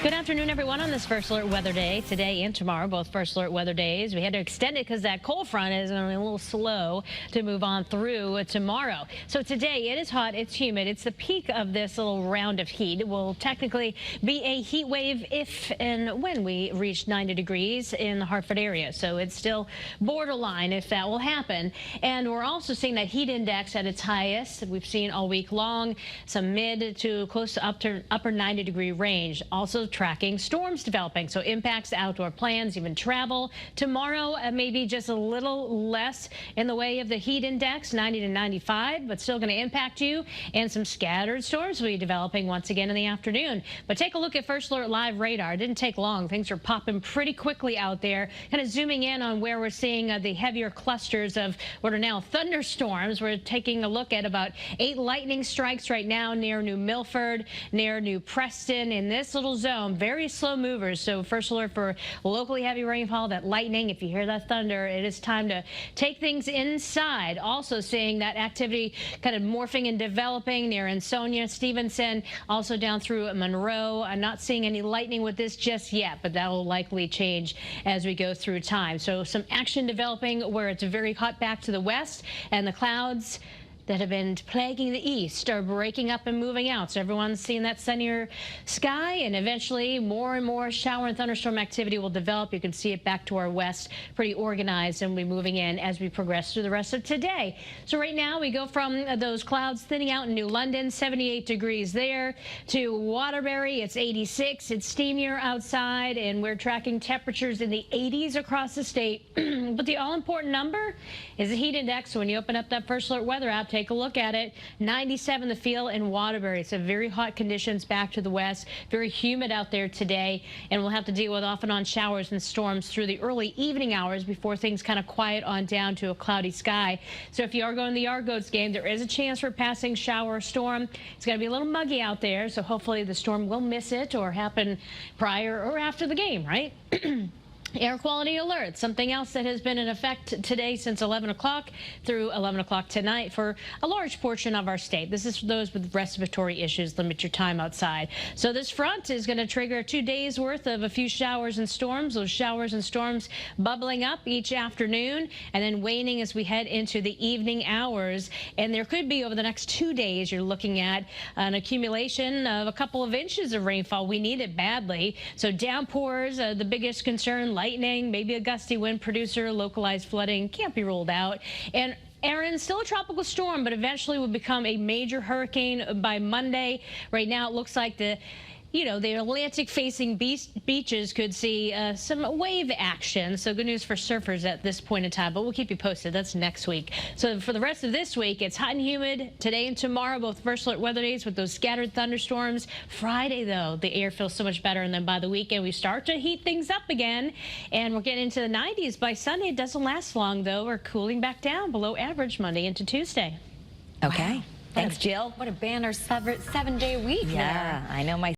Good afternoon, everyone, on this First Alert Weather Day. Today and tomorrow, both First Alert Weather Days. We had to extend it because that cold front is a little slow to move on through tomorrow. So today, it is hot, it's humid. It's the peak of this little round of heat. It will technically be a heat wave if and when we reach 90 degrees in the Hartford area. So it's still borderline if that will happen. And we're also seeing that heat index at its highest that we've seen all week long, some mid to close to upper 90-degree range. Also tracking storms developing, so impacts outdoor plans, even travel. Tomorrow, maybe just a little less in the way of the heat index, 90 to 95, but still going to impact you. And some scattered storms will be developing once again in the afternoon. But take a look at First Alert Live radar. It didn't take long. Things are popping pretty quickly out there. Kind of zooming in on where we're seeing the heavier clusters of what are now thunderstorms. We're taking a look at about 8 lightning strikes right now near New Milford, near New Preston, in this little zone. Very slow movers. So first alert for locally heavy rainfall, that lightning. If you hear that thunder, it is time to take things inside. Also seeing that activity kind of morphing and developing near Ansonia, Stevenson, also down through Monroe. I'm not seeing any lightning with this just yet, but that will likely change as we go through time. So some action developing where it's very hot back to the west, and the clouds that have been plaguing the east are breaking up and moving out. So everyone's seeing that sunnier sky, and eventually more and more shower and thunderstorm activity will develop. You can see it back to our west, pretty organized, and we'll be moving in as we progress through the rest of today. So right now we go from those clouds thinning out in New London, 78 degrees there, to Waterbury. It's 86. It's steamier outside, and we're tracking temperatures in the 80s across the state. But the all-important number is the heat index. So when you open up that First Alert weather app, take a look at it. 97 the feel in Waterbury. So very hot conditions back to the west. Very humid out there today, and we'll have to deal with off and on showers and storms through the early evening hours before things kind of quiet on down to a cloudy sky. So if you are going to the Argos game, there is a chance for a passing shower or storm. It's going to be a little muggy out there, so hopefully the storm will miss it or happen prior or after the game, right? Air quality alert, something else that has been in effect today since 11 o'clock through 11 o'clock tonight for a large portion of our state. This is for those with respiratory issues. Limit your time outside. So this front is going to trigger 2 days worth of a few showers and storms. Those showers and storms bubbling up each afternoon and then waning as we head into the evening hours. And there could be, over the next 2 days, you're looking at an accumulation of a couple of inches of rainfall. We need it badly. So downpours, the biggest concern. Lightning, maybe a gusty wind producer, localized flooding can't be ruled out. And Aaron, still a tropical storm, but eventually will become a major hurricane by Monday. Right now, it looks like the Atlantic-facing beaches could see some wave action. So good news for surfers at this point in time, but we'll keep you posted. That's next week. So for the rest of this week, it's hot and humid today and tomorrow, both First Alert weather days with those scattered thunderstorms. Friday, though, the air feels so much better, and then by the weekend, we start to heat things up again, and we're getting into the 90s. By Sunday, it doesn't last long, though. We're cooling back down below average Monday into Tuesday. Okay. Wow. Thanks, Jill. What a banner 7-day week. Yeah, I know my